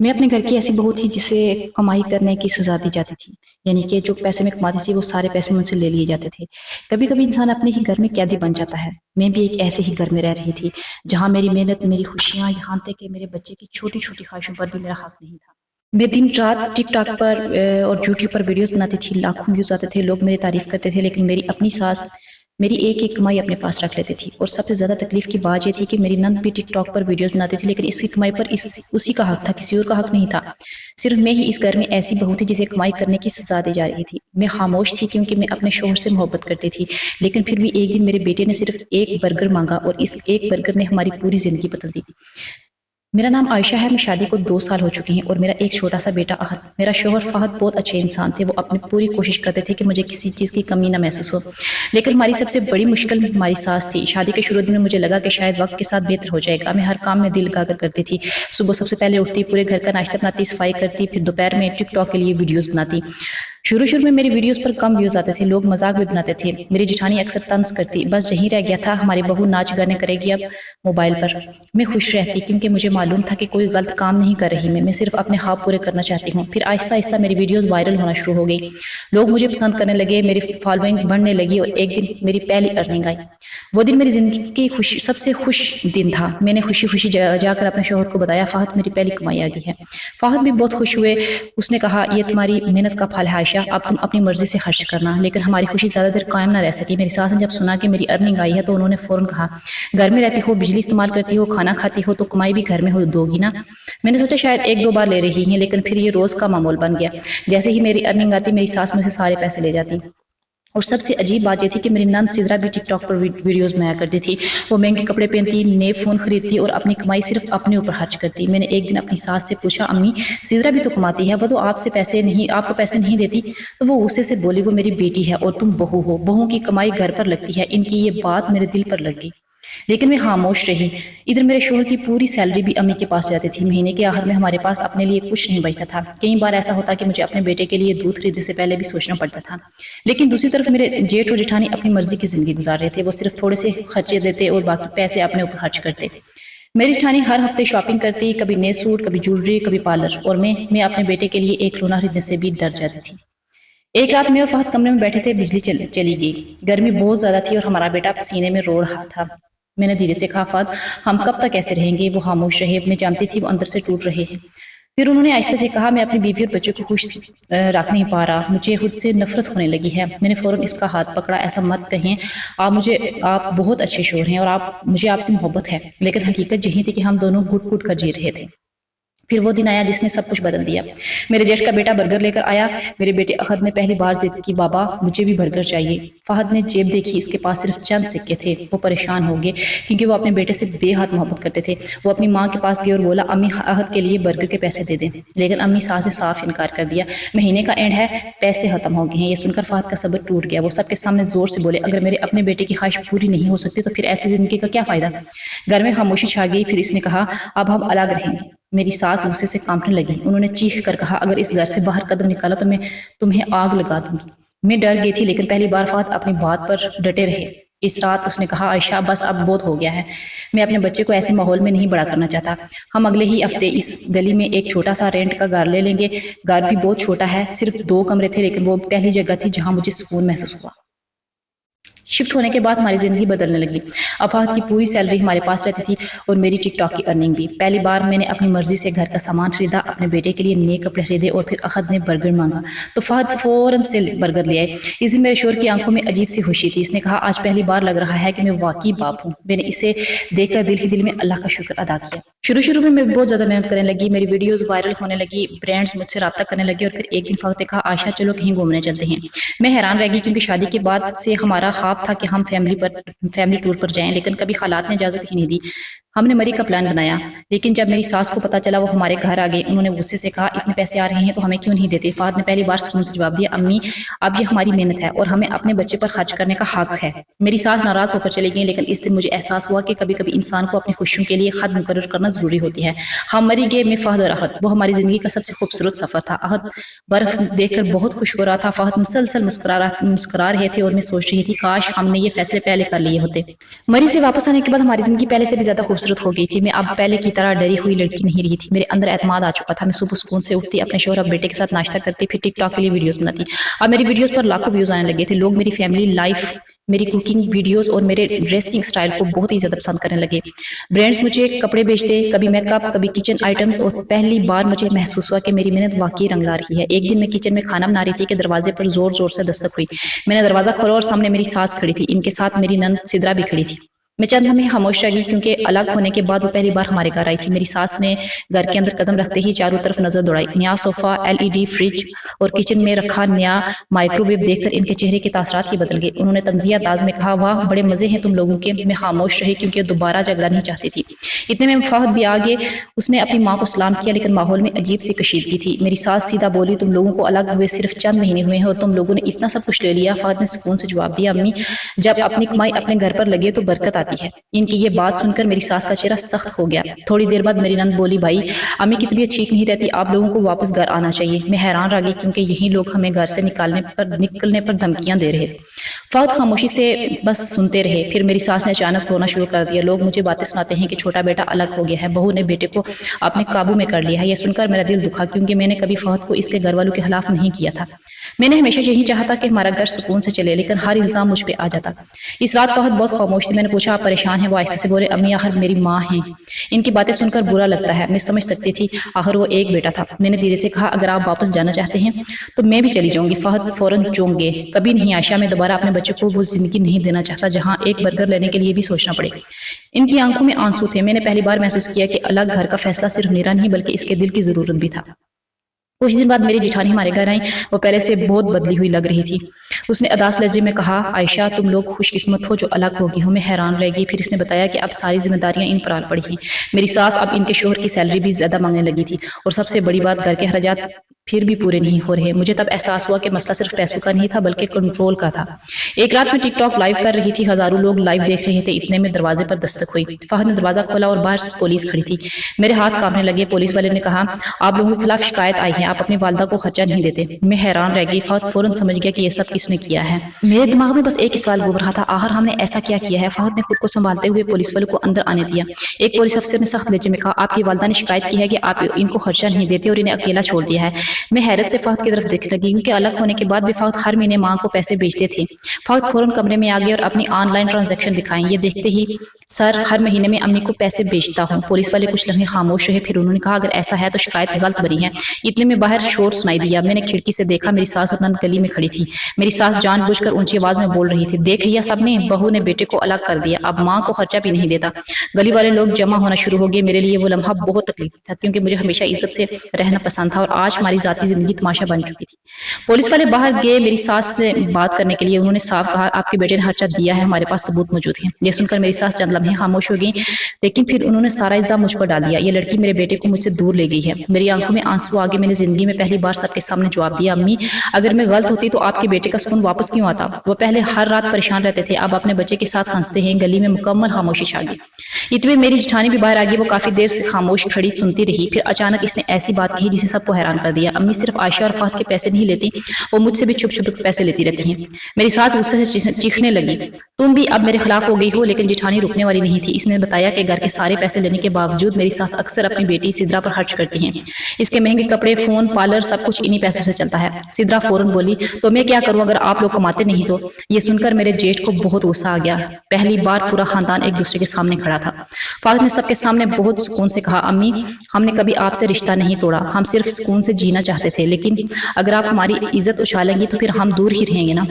میں اپنے گھر کی ایسی بہو تھی جسے کمائی کرنے کی سزا دی جاتی تھی، یعنی کہ جو پیسے میں کماتی تھی وہ سارے پیسے مجھ سے لے لیے جاتے تھے۔ کبھی کبھی انسان اپنے ہی گھر میں قیدی بن جاتا ہے۔ میں بھی ایک ایسے ہی گھر میں رہ رہی تھی جہاں میری محنت، میری خوشیاں، یہاں تک کہ میرے بچے کی چھوٹی چھوٹی خواہشوں پر بھی میرا حق نہیں تھا۔ میں دن رات ٹک ٹاک پر اور یوٹیوب پر ویڈیوز بناتی تھی، لاکھوں ویوز آتے تھے، لوگ میری تعریف کرتے تھے، لیکن میری اپنی ساس میری ایک ایک کمائی اپنے پاس رکھ لیتی تھی۔ اور سب سے زیادہ تکلیف کی بات یہ تھی کہ میری نند بھی ٹک ٹاک پر ویڈیوز بناتی تھی، لیکن اس کی کمائی پر اسی کا حق تھا، کسی اور کا حق نہیں تھا۔ صرف میں ہی اس گھر میں ایسی بہو تھی جسے کمائی کرنے کی سزا دی جا رہی تھی۔ میں خاموش تھی کیونکہ میں اپنے شوہر سے محبت کرتی تھی، لیکن پھر بھی ایک دن میرے بیٹے نے صرف ایک برگر مانگا اور اس ایک برگر نے ہماری پوری زندگی بدل دی۔ میرا نام عائشہ ہے، میں شادی کو 2 سال ہو چکی ہیں اور میرا ایک چھوٹا سا بیٹا احد۔ میرا شوہر فہد بہت اچھے انسان تھے، وہ اپنی پوری کوشش کرتے تھے کہ مجھے کسی چیز کی کمی نہ محسوس ہو، لیکن ہماری سب سے بڑی مشکل ہماری ساس تھی۔ شادی کے شروع میں مجھے لگا کہ شاید وقت کے ساتھ بہتر ہو جائے گا۔ میں ہر کام میں دل لگا کر کرتی تھی، صبح سب سے پہلے اٹھتی، پورے گھر کا ناشتہ بناتی، صفائی کرتی، پھر دوپہر میں ٹک ٹاک کے لیے ویڈیوز بناتی۔ شروع میں میری ویڈیوز پر کم ویوز آتے تھے، لوگ مذاق بھی بناتے تھے، میری جٹھانی اکثر طنز کرتی، بس یہی رہ گیا تھا ہماری بہو ناچ گانے کرے گی اب موبائل پر۔ میں خوش رہتی کیونکہ مجھے معلوم تھا کہ کوئی غلط کام نہیں کر رہی میں صرف اپنے خواب پورے کرنا چاہتی ہوں۔ پھر آہستہ آہستہ میری ویڈیوز وائرل ہونا شروع ہو گئی، لوگ مجھے پسند کرنے لگے، میری فالوئنگ بڑھنے لگی اور ایک دن میری پہلی ارننگ آئی۔ وہ دن میری زندگی کی سب سے خوش دن تھا۔ میں نے خوشی خوشی جا کر اپنے شوہر کو بتایا، فہد میری پہلی کمائی آ گئی ہے۔ فہد بھی بہت خوش ہوئے، اس نے کہا یہ تمہاری محنت کا پھل ہے عائشہ، اب تم اپنی مرضی سے خرچ کرنا۔ لیکن ہماری خوشی زیادہ دیر قائم نہ رہ سکی۔ میری ساس نے جب سنا کہ میری ارننگ آئی ہے تو انہوں نے فوراً کہا، گھر میں رہتی ہو، بجلی استعمال کرتی ہو، کھانا کھاتی ہو، تو کمائی بھی گھر میں ہو دو گی نا۔ میں نے سوچا شاید 1-2 بار لے رہی ہیں، لیکن پھر یہ روز کا معمول بن گیا۔ جیسے ہی میری ارننگ آتی میری ساس مجھ سے سارے پیسے لے جاتی۔ اور سب سے عجیب بات یہ تھی کہ میری نند سدرا بھی ٹک ٹاک پر ویڈیوز بنایا کرتی تھی، وہ مہنگے کپڑے پہنتی، نئے فون خریدتی اور اپنی کمائی صرف اپنے اوپر خرچ کرتی۔ میں نے ایک دن اپنی ساس سے پوچھا، امی سدرا بھی تو کماتی ہے، وہ تو آپ کو پیسے نہیں دیتی؟ تو وہ غصے سے بولی، وہ میری بیٹی ہے اور تم بہو ہو، بہووں کی کمائی گھر پر لگتی ہے۔ ان کی یہ بات میرے دل پر لگ گئی، لیکن میں خاموش رہی۔ ادھر میرے شوہر کی پوری سیلری بھی امی کے پاس جاتی تھی، مہینے کے آخر میں ہمارے پاس اپنے لیے کچھ نہیں بچتا تھا۔ کئی بار ایسا ہوتا کہ مجھے اپنے بیٹے کے لیے دودھ خریدنے سے پہلے بھی سوچنا پڑتا تھا۔ لیکن دوسری طرف میرے جیٹھ اور جٹھانی اپنی مرضی کی زندگی گزار رہے تھے، وہ صرف تھوڑے سے خرچے دیتے اور باقی پیسے اپنے اوپر خرچ کرتے۔ میری جٹھانی ہر ہفتے شاپنگ کرتی، کبھی نئے سوٹ، کبھی جویلری، کبھی پارلر، اور میں اپنے بیٹے کے لیے ایک کھلونا خریدنے سے بھی ڈر جاتی تھی۔ ایک رات میں اور فہد کمرے میں بیٹھے تھے، بجلی چلی گئی، گرمی بہت زیادہ تھی اور ہمارا بیٹا پسینے میں رو رہا تھا۔ میں نے دھیرے سے کہا، فہد ہم کب تک ایسے رہیں گے؟ وہ خاموش رہے، میں جانتی تھی وہ اندر سے ٹوٹ رہے ہیں۔ پھر انہوں نے آہستہ سے کہا، میں اپنی بیوی اور بچوں کو خوش رکھ نہیں پا رہا، مجھے خود سے نفرت ہونے لگی ہے۔ میں نے فوراً اس کا ہاتھ پکڑا، ایسا مت کہیں، آپ بہت اچھے شوہر ہیں اور مجھے آپ سے محبت ہے، لیکن حقیقت یہی تھی کہ ہم دونوں گھٹ گھٹ کر جی رہے تھے۔ پھر وہ دن آیا جس نے سب کچھ بدل دیا۔ میرے جیٹھ کا بیٹا برگر لے کر آیا، میرے بیٹے احد نے پہلی بار ضد کی، بابا مجھے بھی برگر چاہیے۔ فہد نے جیب دیکھی، اس کے پاس صرف چند سکے تھے۔ وہ پریشان ہو گئے کیونکہ وہ اپنے بیٹے سے بے حد محبت کرتے تھے۔ وہ اپنی ماں کے پاس گئے اور بولا، امی احد کے لیے برگر کے پیسے دے دیں، لیکن امی ساس نے صاف انکار کر دیا، مہینے کا اینڈ ہے، پیسے ختم ہو گئے ہیں۔ یہ سن کر فہد کا صبر ٹوٹ گیا، وہ سب کے سامنے زور سے بولے، اگر میرے اپنے بیٹے کی خواہش پوری نہیں ہو سکتی تو پھر ایسی زندگی کا کیا فائدہ؟ گھر میں خاموشی چھا گئی، پھر اس نے کہا، اب ہم الگ رہیں گے۔ میری ساس غصے سے کانپنے لگی، انہوں نے چیخ کر کہا، اگر اس گھر سے باہر قدم نکالا تو میں تمہیں آگ لگا دوں گی۔ میں ڈر گئی تھی، لیکن پہلی بار فہد اپنی بات پر ڈٹے رہے۔ اس رات اس نے کہا، عائشہ بس اب بہت ہو گیا ہے، میں اپنے بچے کو ایسے ماحول میں نہیں بڑا کرنا چاہتا، ہم اگلے ہی ہفتے اس گلی میں ایک چھوٹا سا رینٹ کا گھر لے لیں گے۔ گھر بھی بہت چھوٹا ہے، صرف 2 کمرے تھے، لیکن وہ پہلی جگہ تھی جہاں مجھے سکون محسوس ہوا۔ شفٹ ہونے کے بعد ہماری زندگی بدلنے لگی۔ اب فہد کی پوری سیلری ہمارے پاس رہتی تھی اور میری ٹک ٹاک کی ارننگ بھی۔ پہلی بار میں نے اپنی مرضی سے گھر کا سامان خریدا، اپنے بیٹے کے لیے نئے کپڑے خریدے، اور پھر احد نے برگر مانگا تو فہد فوراً سے برگر لے آئے۔ اس دن میرے شوہر کی آنکھوں میں عجیب سی خوشی تھی، اس نے کہا، آج پہلی بار لگ رہا ہے کہ میں واقعی باپ ہوں۔ میں نے اسے دیکھ کر دل ہی دل میں اللہ کا شکر ادا کیا۔ شروع میں بہت زیادہ محنت کرنے لگی، میری ویڈیوز وائرل ہونے لگی، برانڈز مجھ سے رابطہ کرنے لگے، اور پھر ایک دن فہد نے کہا، عائشہ چلو کہیں گھومنے چلتے ہیں۔ میں حیران رہ گئی کیونکہ شادی کے بعد سے ہمارا خواب تھا کہ ہم فیملی ٹور پر جائیں، لیکن کبھی حالات نے اجازت ہی نہیں دی۔ ہم نے مری کا پلان بنایا، لیکن جب میری ساس کو پتا چلا وہ ہمارے گھر آ گئے، انہوں نے غصے سے کہا، اتنے پیسے آ رہے ہیں تو ہمیں کیوں نہیں دیتے؟ فہد نے پہلی بار سکون سے جواب دیا، امی اب یہ ہماری محنت ہے اور ہمیں اپنے بچے پر خرچ کرنے کا حق ہے۔ میری ساس ناراض ہو کر چلی گئی، لیکن اس دن مجھے احساس ہوا کہ کبھی کبھی انسان کو اپنی خوشیوں کے لیے حد مقرر کرنا ضروری ہوتی ہے۔ ہم مری گئے، میں، فہد اور احد، وہ ہماری زندگی کا سب سے خوبصورت سفر تھا۔ احد برف دیکھ کر بہت خوش ہو رہا تھا، فہد مسلسل مسکرا رہے تھے، اور میں سوچ رہی تھی کاش ہم نے یہ فیصلے پہلے کر لیے ہوتے۔ مری سے واپس آنے کے بعد ہماری زندگی پہلے سے بھی زیادہ خوبصورت کثرت ہو گئی تھی. میں اب پہلے کی طرح ڈری ہوئی لڑکی نہیں رہی تھی. میرے اندر اعتماد آ چکا تھا. میں صبح سکون سے اٹھتی, اپنے شوہر اور بیٹے کے ساتھ ناشتہ کرتی, پھر ٹک ٹاک کے لیے ویڈیوز بناتی. اب میری ویڈیوز پر لاکھوں ویوز آنے لگے تھے. لوگ میری فیملی لائف, میری کوکنگ ویڈیوز اور میرے ڈریسنگ سٹائل کو بہت ہی زیادہ پسند کرنے لگے. برانڈز مجھے کپڑے بیچتے, کبھی میک اپ, کبھی کچن آئٹمز, اور پہلی بار مجھے محسوس ہوا کہ میری محنت واقعی رنگ لا رہی ہے. ایک دن میں کچن میں کھانا بنا رہی تھی کہ دروازے پر زور زور سے دستک ہوئی. میں نے دروازہ کھولا اور سامنے میری ساس کھڑی تھی. ان کے ساتھ میری نند سدرا بھی کھڑی تھی. میں چند لمحے خاموش رہ گئی کیونکہ الگ ہونے کے بعد وہ پہلی بار ہمارے گھر آئی تھی. میری ساس نے گھر کے اندر قدم رکھتے ہی چاروں طرف نظر دوڑائی. نیا صوفہ, LED فریج اور کچن میں رکھا نیا مائکرو ویو دیکھ کر ان کے چہرے کے تاثرات ہی بدل گئے. انہوں نے تنزیہ انداز میں کہا, واہ بڑے مزے ہیں تم لوگوں کے. میں خاموش رہی کیونکہ دوبارہ جھگڑا نہیں چاہتی تھی. اتنے میں فہد بھی آگے. اس نے اپنی ماں کو سلام کیا لیکن ماحول میں عجیب سی کشیدگی تھی. میری ساس سیدھا بولی, تم لوگوں کو الگ ہوئے صرف چند مہینے ہوئے ہیں اور تم لوگوں نے اتنا سب کچھ لے لیا. فہد نے سکون سے جواب دیا, امی جب اپنی کمائی اپنے گھر پر لگے تو برکت آتی ہے. ان کی یہ بات سن کر میری ساس کا چہرہ سخت ہو گیا. تھوڑی دیر بعد میری نند بولی, بھائی امی کی طبیعت ٹھیک نہیں رہتی, آپ لوگوں کو واپس گھر آنا چاہیے. میں حیران رہ گئی کیونکہ یہی لوگ ہمیں گھر سے نکلنے پر دھمکیاں دے رہے تھے. فہد خاموشی سے بس سنتے رہے. پھر میری ساس نے اچانک رونا شروع کر دیا. لوگ مجھے باتیں سناتے ہیں کہ چھوٹا بیٹا الگ ہو گیا ہے, بہو نے بیٹے کو اپنے قابو میں کر لیا ہے. یہ سن کر میرا دل دکھا کیونکہ میں نے کبھی فہد کو اس کے گھر والوں کے خلاف نہیں کیا تھا. میں نے ہمیشہ یہی چاہا تھا کہ ہمارا گھر سکون سے چلے, لیکن ہر الزام مجھ پہ آ جاتا. اس رات فہد بہت خاموش تھی. میں نے پوچھا, آپ پریشان ہیں؟ وہ آہستہ سے بولے, امی آخر میری ماں ہیں. ان کی باتیں سن کر برا لگتا ہے. میں سمجھ سکتی تھی, آخر وہ ایک بیٹا تھا. میں نے دھیرے سے کہا, اگر آپ واپس جانا چاہتے ہیں تو میں بھی چلی جاؤں گی. فہد فوراً چونک گئے. کبھی نہیں عائشہ, میں دوبارہ اپنے بچے کو وہ زندگی نہیں دینا چاہتا جہاں ایک برگر لینے کے لیے بھی سوچنا پڑے. ان کی آنکھوں میں آنسو تھے. میں نے پہلی بار محسوس کیا کہ الگ گھر کا فیصلہ صرف میرا نہیں بلکہ اس کے دل کی ضرورت بھی تھا. کچھ دن بعد میری جٹھانی ہمارے گھر آئیں. وہ پہلے سے بہت بدلی ہوئی لگ رہی تھی. اس نے اداس لہجے میں کہا, عائشہ تم لوگ خوش قسمت ہو جو الگ ہوگی ہو. میں حیران رہ گئی. پھر اس نے بتایا کہ اب ساری ذمہ داریاں ان پر آ پڑی ہیں. میری ساس اب ان کے شوہر کی سیلری بھی زیادہ مانگنے لگی تھی, اور سب سے بڑی بات, گھر کے اخراجات پھر بھی پورے نہیں ہو رہے. مجھے تب احساس ہوا کہ مسئلہ صرف پیسوں کا نہیں تھا بلکہ کنٹرول کا تھا. ایک رات میں ٹک ٹاک لائیو کر رہی تھی. ہزاروں لوگ لائیو دیکھ رہے تھے. اتنے میں دروازے پر دستک ہوئی. فہد نے دروازہ کھولا اور باہر پولیس کھڑی تھی. میرے ہاتھ کانپنے لگے. پولیس والے نے کہا, آپ لوگوں کے خلاف شکایت آئی ہے, آپ اپنی والدہ کو خرچہ نہیں دیتے. میں حیران رہ گئی. فہد فوراً سمجھ گیا کہ یہ سب کس نے کیا ہے. میرے دماغ میں بس ایک ہی سوال گھوم رہا تھا, آخر ہم نے ایسا کیا ہے. فہد نے خود کو سنبھالتے ہوئے پولیس والوں کو اندر آنے دیا. ایک پولیس افسر نے سخت لہجے میں کہا, آپ کی والدہ نے شکایت کی ہے کہ آپ ان کو خرچہ نہیں دیتے اور انہیں اکیلا چھوڑ دیا ہے. میں حیرت سے فہد کی طرف دیکھنے لگی کیونکہ الگ ہونے کے بعد بھی فہد ہر مہینے ماں کو پیسے بھیجتے تھے. فہد فوراً کمرے میں آ گیا اور اپنی آن لائن ٹرانزیکشن دکھائیں. یہ دیکھتے ہی, سر ہر مہینے میں امی کو پیسے بھیجتا ہوں. پولیس والے کچھ لمحے خاموش رہے. پھر انہوں نے کہا, اگر ایسا ہے تو شکایت غلط بنی ہے. اتنے میں باہر شور سنائی دیا. میں نے کھڑکی سے دیکھا, میری ساس اور نند گلی میں کھڑی تھی. میری ساس جان بوجھ کر اونچی آواز میں بول رہی تھی, دیکھ لیا سب نے, بہو نے بیٹے کو الگ کر دیا, اب ماں کو خرچہ بھی نہیں دیتا. گلی والے لوگ جمع ہونا شروع ہو گئے. میرے لیے وہ لمحہ بہت تکلیف تھا کیونکہ مجھے ہمیشہ عزت سے رہنا پسند تھا اور آج ہماری ذاتی زندگی تماشا بن چکی تھی. پولیس والے باہر گئے میری ساس سے بات کرنے کے لیے. انہوں نے صاف کہا, آپ کے بیٹے نے خرچہ دیا ہے, ہمارے پاس ثبوت موجود ہیں. یہ سن کر میری ساس چند لمحے خاموش ہو گئی, لیکن پھر انہوں نے سارا الزام مجھ پر ڈال دیا. یہ لڑکی میرے بیٹے کو مجھ سے دور لے گئی ہے. میری آنکھوں میں آنسو آ گئے. میں نے زندگی میں پہلی بار سب کے سامنے جواب دیا, امی اگر میں غلط ہوتی تو آپ کے بیٹے کا سکون واپس کیوں آتا. وہ پہلے ہر رات پریشان رہتے تھے, اب اپنے بچے کے ساتھ ہنستے ہیں. گلی میں مکمل خاموشی چھا گئی. اتنے میری جٹھانی بھی باہر آ گئی. وہ کافی دیر سے خاموش کھڑی سنتی رہی. پھر اچانک اس نے ایسی بات کہی جسے سب کو حیران کر دیا, امی صرف عائشہ اور فہد کے پیسے نہیں لیتی, وہ مجھ سے بھی چھپ چھپ پیسے لیتی رہتی ہیں. میری ساس غصے سے چیخنے لگی, تم بھی اب میرے خلاف ہو گئی ہو. لیکن جٹھانی رکنے والی نہیں تھی. اس نے بتایا کہ گھر کے سارے پیسے لینے کے باوجود میری ساس اکثر اپنی بیٹی سدرا پر خرچ کرتی ہیں. اس کے مہنگے کپڑے, فون, پارلر سب کچھ انہی پیسوں سے چلتا ہے. سدرا فوراً بولی, تو میں کیا کروں اگر آپ لوگ کماتے نہیں تو. یہ سن کر میرے جیٹھ کو بہت غصہ آ گیا. پہلی بار پورا خاندان ایک دوسرے کے سامنے کھڑا تھا. فہد نے سب کے سامنے بہت سکون سے کہا, امی ہم نے کبھی آپ سے رشتہ نہیں توڑا, ہم صرف سکون سے جینا چاہتے تھے. لیکن اگر آپ ہماری عزت اچھالیں گی تو پھر ہم دور ہی رہیں گے نا.